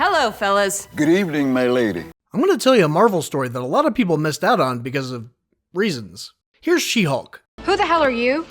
Hello, fellas. Good evening, my lady. I'm going to tell you a Marvel story that a lot of people missed out on because of reasons. Here's She-Hulk. Who the hell are you?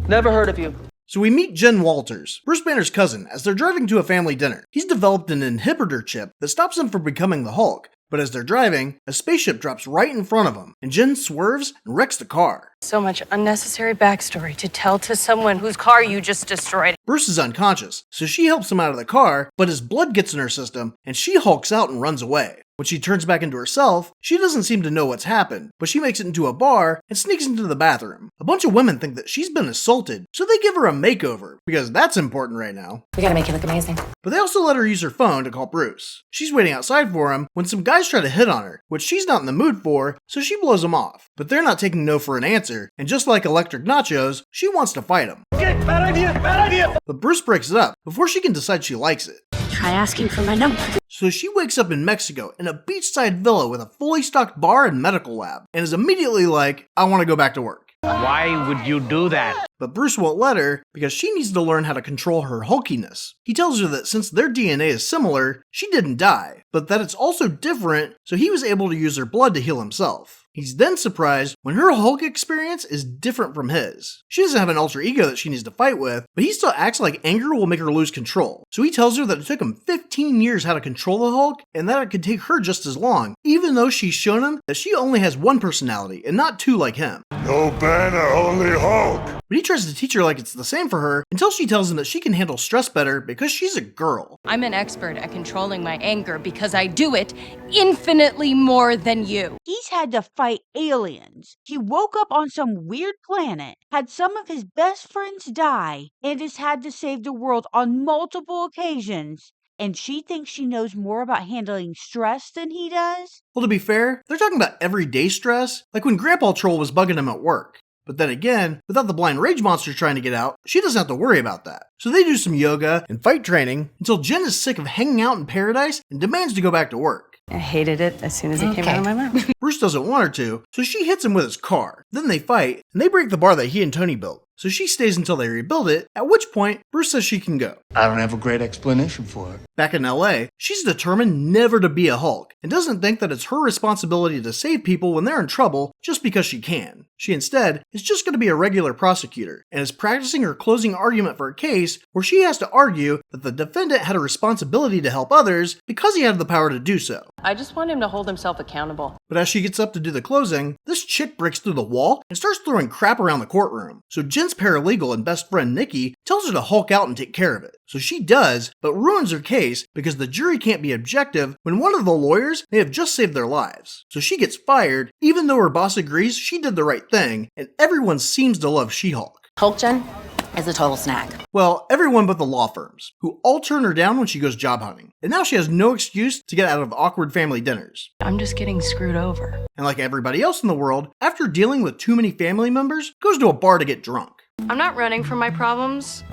Never heard of you. So we meet Jen Walters, Bruce Banner's cousin, as they're driving to a family dinner. He's developed an inhibitor chip that stops him from becoming the Hulk, but as they're driving, a spaceship drops right in front of them, and Jen swerves and wrecks the car. So much unnecessary backstory to tell to someone whose car you just destroyed. Bruce is unconscious, so she helps him out of the car, but his blood gets in her system, and she hulks out and runs away. When she turns back into herself, she doesn't seem to know what's happened, but she makes it into a bar and sneaks into the bathroom. A bunch of women think that she's been assaulted, so they give her a makeover, because that's important right now. We gotta make you look amazing. But they also let her use her phone to call Bruce. She's waiting outside for him when some guys try to hit on her, which she's not in the mood for, so she blows them off. But they're not taking no for an answer, and just like Electric Nachos, she wants to fight him. Bad idea! But Bruce breaks it up before she can decide she likes it. Try asking for my number. So she wakes up in Mexico in a beachside villa with a fully stocked bar and medical lab, and is immediately like, I want to go back to work. Why would you do that? But Bruce won't let her because she needs to learn how to control her hulkiness. He tells her that since their DNA is similar, she didn't die, but that it's also different, so he was able to use her blood to heal himself. He's then surprised when her Hulk experience is different from his. She doesn't have an alter ego that she needs to fight with, but he still acts like anger will make her lose control. So he tells her that it took him 15 years how to control the Hulk, and that it could take her just as long, even though she's shown him that she only has one personality and not two like him. No Banner, only Hulk. But he tries to teach her like it's the same for her until she tells him that she can handle stress better because she's a girl. I'm an expert at controlling my anger because I do it infinitely more than you. He's had to fight aliens. He woke up on some weird planet, had some of his best friends die, and has had to save the world on multiple occasions. And she thinks she knows more about handling stress than he does? Well, to be fair, they're talking about everyday stress, like when Grandpa Troll was bugging him at work. But then again, without the blind rage monster trying to get out, she doesn't have to worry about that. So they do some yoga and fight training until Jen is sick of hanging out in paradise and demands to go back to work. I hated it as soon as it came out of my mouth. Bruce doesn't want her to, so she hits him with his car. Then they fight, and they break the bar that he and Tony built. So she stays until they rebuild it, at which point, Bruce says she can go. I don't have a great explanation for it. Back in LA, she's determined never to be a Hulk, and doesn't think that it's her responsibility to save people when they're in trouble just because she can. She instead is just going to be a regular prosecutor, and is practicing her closing argument for a case where she has to argue that the defendant had a responsibility to help others because he had the power to do so. I just want him to hold himself accountable. But as she gets up to do the closing, this chick breaks through the wall and starts throwing crap around the courtroom. So Jen's paralegal and best friend Nikki tells her to Hulk out and take care of it. So she does, but ruins her case because the jury can't be objective when one of the lawyers may have just saved their lives. So she gets fired, even though her boss agrees she did the right thing, and everyone seems to love She-Hulk. Hulk Jen is a total snack. Well, everyone but the law firms, who all turn her down when she goes job hunting. And now she has no excuse to get out of awkward family dinners. I'm just getting screwed over. And like everybody else in the world, after dealing with too many family members, goes to a bar to get drunk. I'm not running from my problems.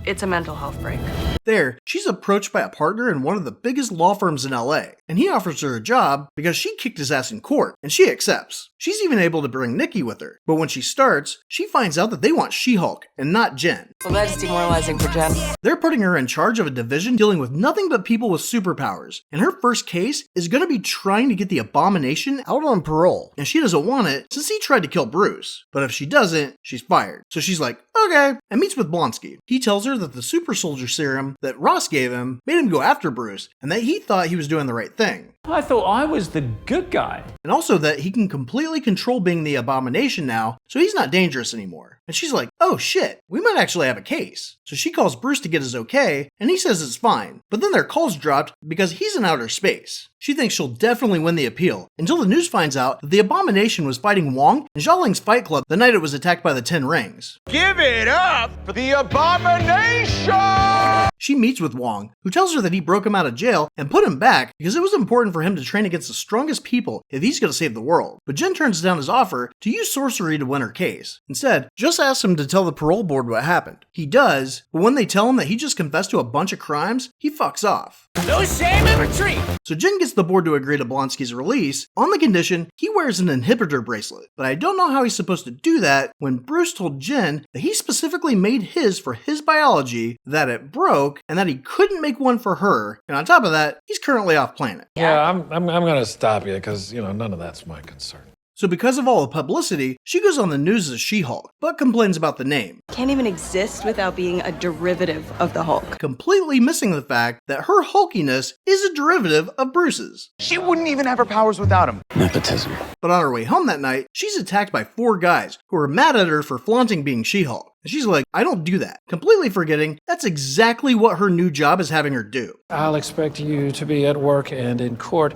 It's a mental health break. There, she's approached by a partner in one of the biggest law firms in LA, and he offers her a job because she kicked his ass in court, and she accepts. She's even able to bring Nikki with her, but when she starts, she finds out that they want She-Hulk and not Jen. Well, that's demoralizing for Jen. They're putting her in charge of a division dealing with nothing but people with superpowers, and her first case is going to be trying to get the Abomination out on parole, and she doesn't want it since he tried to kill Bruce. But if she doesn't, she's fired. So she's like, okay, and meets with Blonsky. He tells her that the super soldier serum that Ross gave him made him go after Bruce, and that he thought he was doing the right thing. I thought I was the good guy. And also that he can completely control being the Abomination now, so he's not dangerous anymore. And she's like, oh shit, we might actually have a case. So she calls Bruce to get his okay, and he says it's fine. But then their call's dropped because he's in outer space. She thinks she'll definitely win the appeal, until the news finds out that the Abomination was fighting Wong in Xiaoling's Fight Club the night it was attacked by the Ten Rings. Give it up for the Abomination! She meets with Wong, who tells her that he broke him out of jail and put him back because it was important for him to train against the strongest people if he's going to save the world. But Jen turns down his offer to use sorcery to win her case. Instead, just asks him to tell the parole board what happened. He does, but when they tell him that he just confessed to a bunch of crimes, he fucks off. No shame in retreat! So Jen gets gets the board to agree to Blonsky's release on the condition he wears an inhibitor bracelet. But I don't know how he's supposed to do that when Bruce told Jen that he specifically made his for his biology, that it broke, and that he couldn't make one for her, and on top of that, he's currently off planet. Yeah, I'm gonna stop you, because, none of that's my concern. So because of all the publicity, she goes on the news as She-Hulk, but complains about the name. Can't even exist without being a derivative of the Hulk. Completely missing the fact that her hulkiness is a derivative of Bruce's. She wouldn't even have her powers without him. Nepotism. But on her way home that night, she's attacked by 4 guys who are mad at her for flaunting being She-Hulk. And she's like, I don't do that. Completely forgetting that's exactly what her new job is having her do. I'll expect you to be at work and in court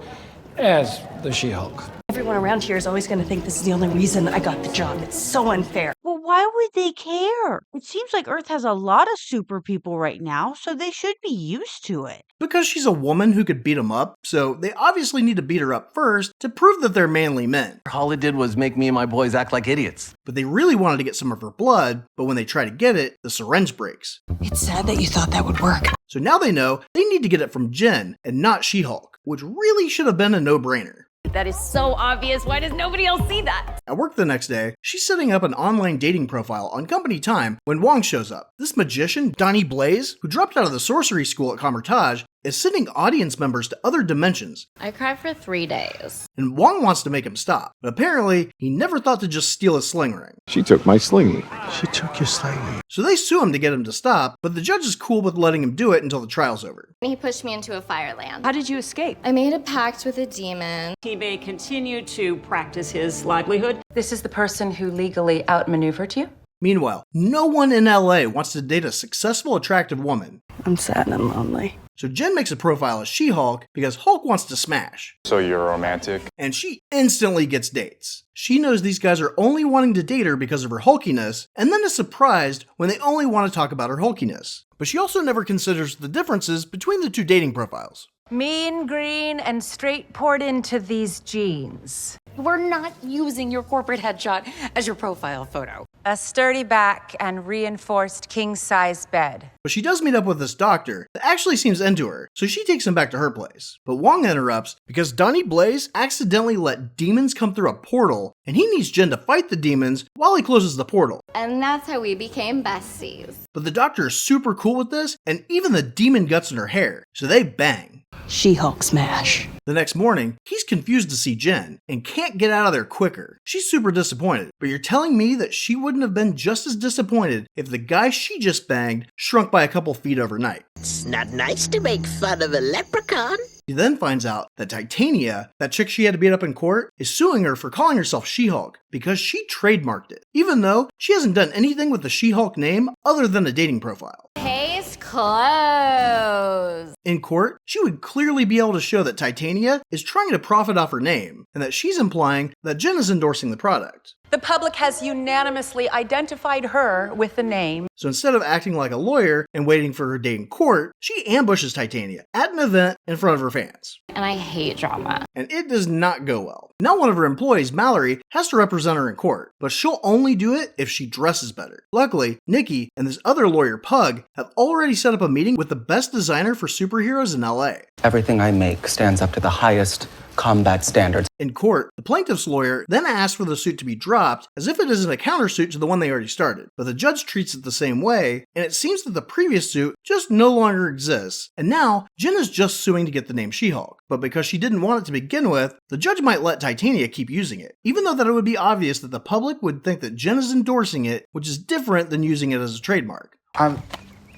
as the She-Hulk. Everyone around here is always going to think this is the only reason I got the job. It's so unfair. Well, why would they care? It seems like Earth has a lot of super people right now, so they should be used to it. Because she's a woman who could beat them up, so they obviously need to beat her up first to prove that they're manly men. All it did was make me and my boys act like idiots. But they really wanted to get some of her blood, but when they try to get it, the syringe breaks. It's sad that you thought that would work. So now they know they need to get it from Jen and not She-Hulk, which really should have been a no-brainer. That is so obvious. Why does nobody else see that? At work the next day, she's setting up an online dating profile on company time when Wong shows up. This magician, Donnie Blaze, who dropped out of the sorcery school at Comertage, is sending audience members to other dimensions. I cried for 3 days. And Wong wants to make him stop, but apparently he never thought to just steal his sling ring. She took my slingy. She took your slingy. So they sue him to get him to stop, but the judge is cool with letting him do it until the trial's over. He pushed me into a fireland. How did you escape? I made a pact with a demon. He may continue to practice his livelihood. This is the person who legally outmaneuvered you? Meanwhile, no one in LA wants to date a successful, attractive woman. I'm sad and lonely. So Jen makes a profile as She-Hulk because Hulk wants to smash. So you're romantic? And she instantly gets dates. She knows these guys are only wanting to date her because of her hulkiness, and then is surprised when they only want to talk about her hulkiness. But she also never considers the differences between the 2 dating profiles. Mean green and straight poured into these jeans. We're not using your corporate headshot as your profile photo. A sturdy back and reinforced king-size bed. But she does meet up with this doctor that actually seems into her, so she takes him back to her place. But Wong interrupts because Donnie Blaze accidentally let demons come through a portal, and he needs Jen to fight the demons while he closes the portal. And that's how we became besties. But the doctor is super cool with this, and even the demon guts in her hair, so they bang. She-Hulk smash. The next morning, he's confused to see Jen and can't get out of there quicker. She's super disappointed, but you're telling me that she wouldn't have been just as disappointed if the guy she just banged shrunk by a couple feet overnight. It's not nice to make fun of a leprechaun. She then finds out that Titania, that chick she had to beat up in court, is suing her for calling herself She-Hulk because she trademarked it, even though she hasn't done anything with the She-Hulk name other than a dating profile. Case closed. In court, she would clearly be able to show that Titania is trying to profit off her name, and that she's implying that Jen is endorsing the product. The public has unanimously identified her with the name. So instead of acting like a lawyer and waiting for her day in court, she ambushes Titania at an event in front of her fans. And I hate drama. And it does not go well. Now one of her employees, Mallory, has to represent her in court, but she'll only do it if she dresses better. Luckily, Nikki and this other lawyer, Pug, have already set up a meeting with the best designer for superheroes in LA. Everything I make stands up to the highest combat standards. In court, the plaintiff's lawyer then asks for the suit to be dropped as if it isn't a countersuit to the one they already started. But the judge treats it the same way, and it seems that the previous suit just no longer exists. And now, Jen is just suing to get the name She-Hulk. But because she didn't want it to begin with, the judge might let Titania keep using it, even though that it would be obvious that the public would think that Jen is endorsing it, which is different than using it as a trademark.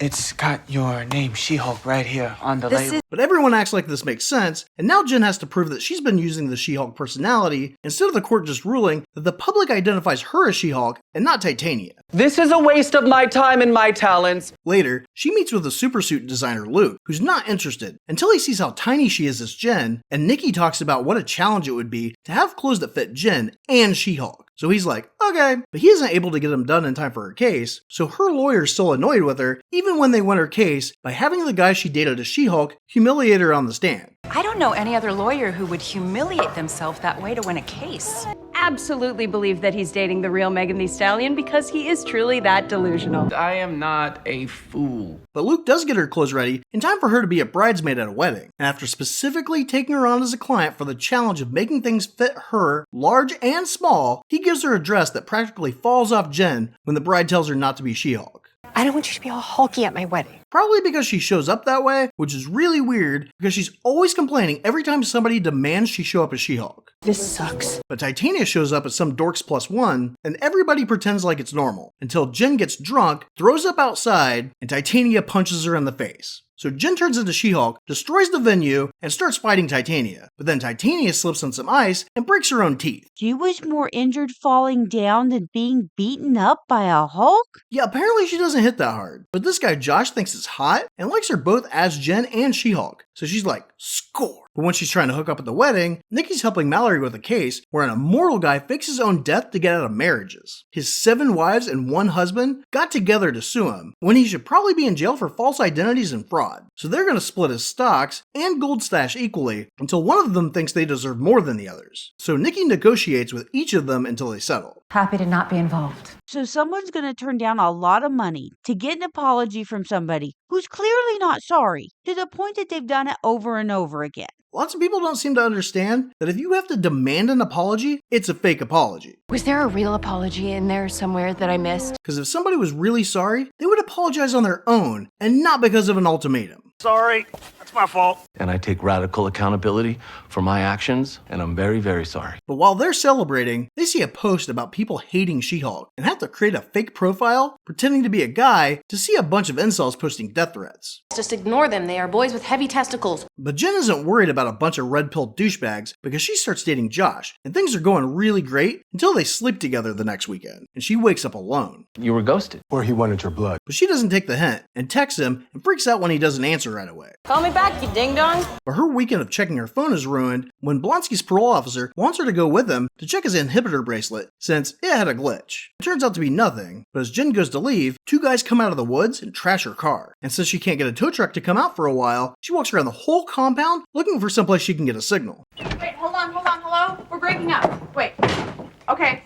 It's got your name, She-Hulk, right here on the label. But everyone acts like this makes sense, and now Jen has to prove that she's been using the She-Hulk personality instead of the court just ruling that the public identifies her as She-Hulk and not Titania. This is a waste of my time and my talents. Later, she meets with the supersuit designer Luke, who's not interested until he sees how tiny she is as Jen, and Nikki talks about what a challenge it would be to have clothes that fit Jen and She-Hulk. So he's like, okay, but he isn't able to get them done in time for her case, so her lawyer's still annoyed with her even when they win her case by having the guy she dated as She-Hulk humiliate her on the stand. I don't know any other lawyer who would humiliate themselves that way to win a case. Absolutely believe that he's dating the real Megan Thee Stallion because he is truly that delusional. I am not a fool. But Luke does get her clothes ready in time for her to be a bridesmaid at a wedding, and after specifically taking her on as a client for the challenge of making things fit her, large and small, he gives her a dress that practically falls off Jen when the bride tells her not to be She-Hulk. I don't want you to be all hulky at my wedding. Probably because she shows up that way, which is really weird because she's always complaining every time somebody demands she show up as She-Hulk. This sucks. But Titania shows up as some dorks plus one, and everybody pretends like it's normal, until Jen gets drunk, throws up outside, and Titania punches her in the face. So Jen turns into She-Hulk, destroys the venue, and starts fighting Titania. But then Titania slips on some ice and breaks her own teeth. She was more injured falling down than being beaten up by a Hulk? Yeah, apparently she doesn't hit that hard. But this guy Josh thinks it's hot and likes her both as Jen and She-Hulk. So she's like, score. But when she's trying to hook up at the wedding, Nikki's helping Mallory with a case where an immortal guy fakes his own death to get out of marriages. His 7 wives and 1 husband got together to sue him when he should probably be in jail for false identities and fraud. So they're going to split his stocks and gold stash equally until one of them thinks they deserve more than the others. So Nikki negotiates with each of them until they settle. Happy to not be involved. So someone's going to turn down a lot of money to get an apology from somebody who's clearly not sorry, to the point that they've done it over and over again. Lots of people don't seem to understand that if you have to demand an apology, it's a fake apology. Was there a real apology in there somewhere that I missed? Because if somebody was really sorry, they would apologize on their own and not because of an ultimatum. Sorry, that's my fault. And I take radical accountability for my actions, and I'm very, very sorry. But while they're celebrating, they see a post about people hating She-Hulk and have to create a fake profile pretending to be a guy to see a bunch of incels posting death threats. Just ignore them. They are boys with heavy testicles. But Jen isn't worried about a bunch of red-pilled douchebags because she starts dating Josh, and things are going really great until they sleep together the next weekend, and she wakes up alone. You were ghosted. Or he wanted your blood. But she doesn't take the hint and texts him and freaks out when he doesn't answer right away. Call me back, you ding-dong. But her weekend of checking her phone is ruined when Blonsky's parole officer wants her to go with him to check his inhibitor bracelet since it had a glitch. It turns out to be nothing, but as Jen goes to leave, 2 guys come out of the woods and trash her car. And since she can't get a tow truck to come out for a while, she walks around the whole compound looking for someplace she can get a signal. Wait, hold on, hello? We're breaking up. Wait. Okay,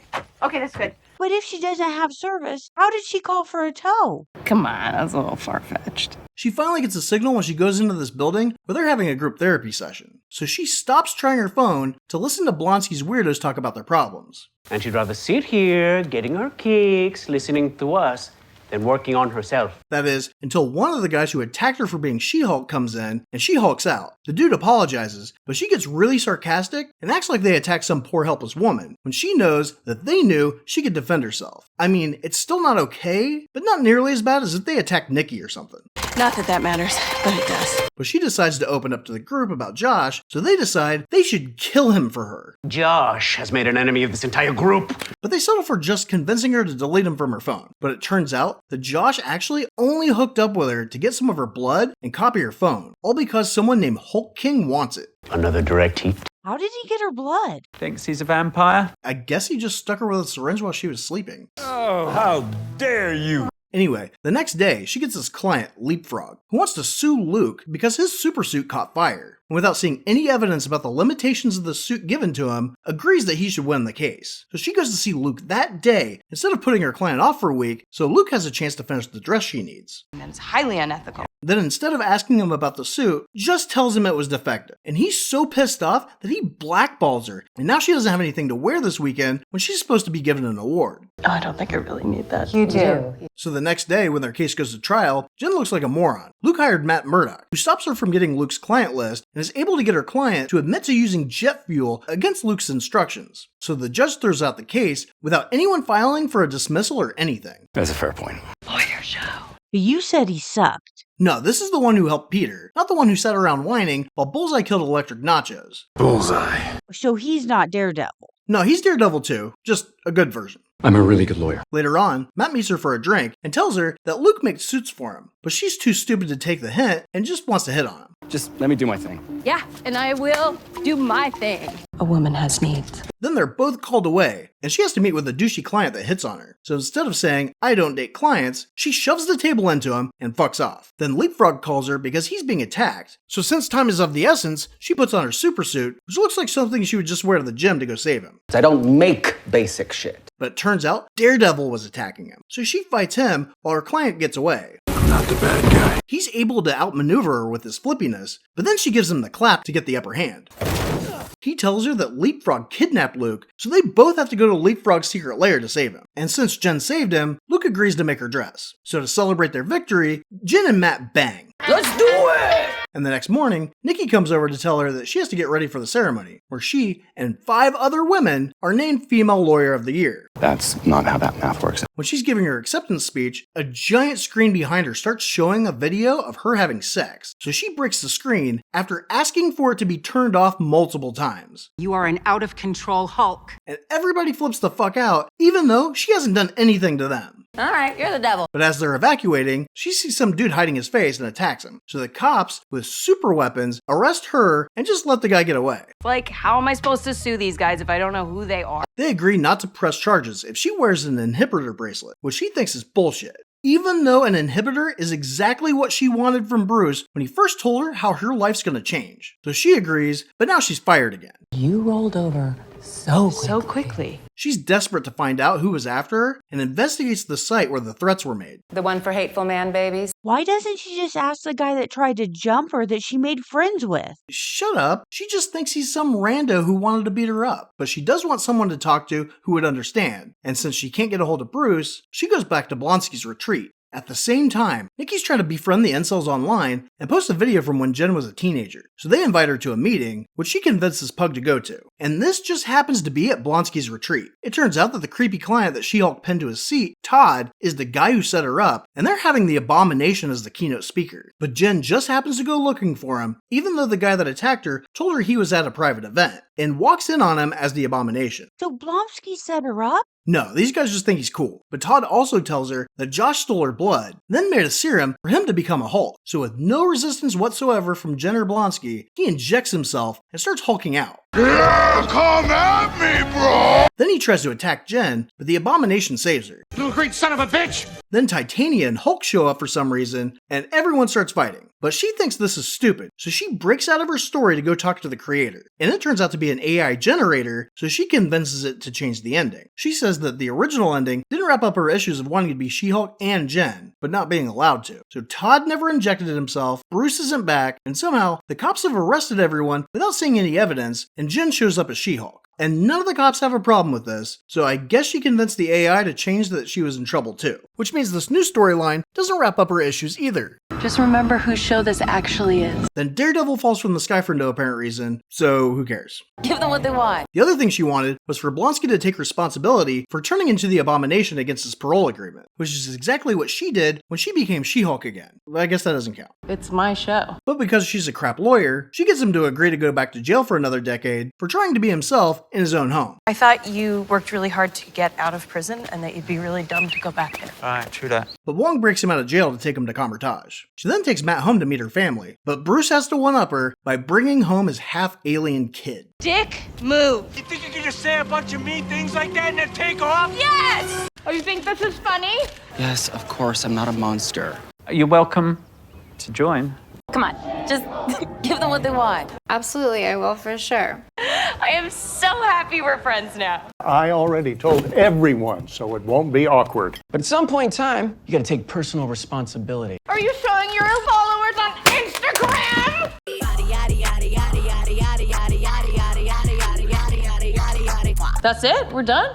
that's good. But if she doesn't have service, how did she call for a tow? Come on, that's a little far-fetched. She finally gets a signal when she goes into this building where they're having a group therapy session. So she stops trying her phone to listen to Blonsky's weirdos talk about their problems. And she'd rather sit here, getting her kicks, listening to us, than working on herself. That is, until one of the guys who attacked her for being She-Hulk comes in, and she hulks out. The dude apologizes, but she gets really sarcastic and acts like they attacked some poor helpless woman, when she knows that they knew she could defend herself. I mean, it's still not okay, but not nearly as bad as if they attacked Nikki or something. Not that that matters, but it does. But she decides to open up to the group about Josh, so they decide they should kill him for her. Josh has made an enemy of this entire group. But they settle for just convincing her to delete him from her phone. But it turns out that Josh actually only hooked up with her to get some of her blood and copy her phone, all because someone named Hulk King wants it. Another direct hit. How did he get her blood? Thinks he's a vampire? I guess he just stuck her with a syringe while she was sleeping. Oh, how dare you! Anyway, the next day, she gets this client, Leapfrog, who wants to sue Luke because his supersuit caught fire, and without seeing any evidence about the limitations of the suit given to him, agrees that he should win the case. So she goes to see Luke that day, instead of putting her client off for a week, so Luke has a chance to finish the dress she needs. And it's highly unethical. Then instead of asking him about the suit, just tells him it was defective. And he's so pissed off that he blackballs her, and now she doesn't have anything to wear this weekend when she's supposed to be given an award. Oh, I don't think I really need that. You do. So the next day, when their case goes to trial, Jen looks like a moron. Luke hired Matt Murdock, who stops her from getting Luke's client list and is able to get her client to admit to using jet fuel against Luke's instructions. So the judge throws out the case without anyone filing for a dismissal or anything. That's a fair point. Lawyer show. But you said he sucked. No, this is the one who helped Peter, not the one who sat around whining while Bullseye killed Electric Nachos. Bullseye. So he's not Daredevil. No, he's Daredevil too, just a good version. I'm a really good lawyer. Later on, Matt meets her for a drink and tells her that Luke makes suits for him, but she's too stupid to take the hint and just wants to hit on him. Just let me do my thing. Yeah, and I will do my thing. A woman has needs. Then they're both called away, and she has to meet with a douchey client that hits on her. So instead of saying, I don't date clients, she shoves the table into him and fucks off. Then Leapfrog calls her because he's being attacked. So since time is of the essence, she puts on her super suit, which looks like something she would just wear to the gym to go save him. I don't make basic shit. But it turns out Daredevil was attacking him. So she fights him while her client gets away. I'm not the bad guy. He's able to outmaneuver her with his flippiness, but then she gives him the clap to get the upper hand. He tells her that Leapfrog kidnapped Luke, so they both have to go to Leapfrog's secret lair to save him. And since Jen saved him, Luke agrees to make her dress. So to celebrate their victory, Jen and Matt bang. Let's do it! And the next morning, Nikki comes over to tell her that she has to get ready for the ceremony, where she and 5 other women are named Female Lawyer of the Year. That's not how that math works. When she's giving her acceptance speech, a giant screen behind her starts showing a video of her having sex. So she breaks the screen after asking for it to be turned off multiple times. You are an out-of-control Hulk. And everybody flips the fuck out, even though she hasn't done anything to them. All right, you're the devil. But as they're evacuating, she sees some dude hiding his face and attacks him. So the cops, with super weapons, arrest her and just let the guy get away. Like, how am I supposed to sue these guys if I don't know who they are? They agree not to press charges if she wears an inhibitor bracelet, which she thinks is bullshit. Even though an inhibitor is exactly what she wanted from Bruce when he first told her how her life's gonna change. So she agrees, but now she's fired again. You rolled over so quickly. She's desperate to find out who was after her and investigates the site where the threats were made. The one for hateful man babies? Why doesn't she just ask the guy that tried to jump her that she made friends with? Shut up. She just thinks he's some rando who wanted to beat her up. But she does want someone to talk to who would understand. And since she can't get a hold of Bruce, she goes back to Blonsky's retreat. At the same time, Nikki's trying to befriend the incels online and post a video from when Jen was a teenager. So they invite her to a meeting, which she convinces Pug to go to. And this just happens to be at Blonsky's retreat. It turns out that the creepy client that She-Hulk pinned to his seat, Todd, is the guy who set her up, and they're having the Abomination as the keynote speaker. But Jen just happens to go looking for him, even though the guy that attacked her told her he was at a private event, and walks in on him as the Abomination. So Blonsky set her up? No, these guys just think he's cool. But Todd also tells her that Josh stole her blood, then made a serum for him to become a Hulk. So with no resistance whatsoever from Jen or Blonsky, he injects himself and starts hulking out. Yeah, come at me, bro! Then he tries to attack Jen, but the Abomination saves her. You great son of a bitch! Then Titania and Hulk show up for some reason, and everyone starts fighting. But she thinks this is stupid, so she breaks out of her story to go talk to the creator. And it turns out to be an AI generator, so she convinces it to change the ending. She says that the original ending didn't wrap up her issues of wanting to be She-Hulk and Jen, but not being allowed to. So Todd never injected it himself, Bruce isn't back, and somehow the cops have arrested everyone without seeing any evidence, and Jen shows up as She-Hulk. And none of the cops have a problem with this, so I guess she convinced the AI to change that she was in trouble too. Which means this new storyline doesn't wrap up her issues either. Just remember whose show this actually is. Then Daredevil falls from the sky for no apparent reason, so who cares? Give them what they want. The other thing she wanted was for Blonsky to take responsibility for turning into the Abomination against his parole agreement, which is exactly what she did when she became She-Hulk again. But I guess that doesn't count. It's my show. But because she's a crap lawyer, she gets him to agree to go back to jail for another decade for trying to be himself in his own home. I thought you worked really hard to get out of prison and that you'd be really dumb to go back there. Alright, true that. But Wong breaks him out of jail to take him to Comertage. She then takes Matt home to meet her family, but Bruce has to one-up her by bringing home his half-alien kid. Dick, move. You think you can just say a bunch of mean things like that and then take off? Yes! Oh, you think this is funny? Yes, of course, I'm not a monster. You're welcome to join. Come on, just give them what they want. Absolutely, I will for sure. I am so happy we're friends now. I already told everyone, so it won't be awkward. But at some point in time, you gotta take personal responsibility. Are you showing your followers on Instagram? That's it? We're done?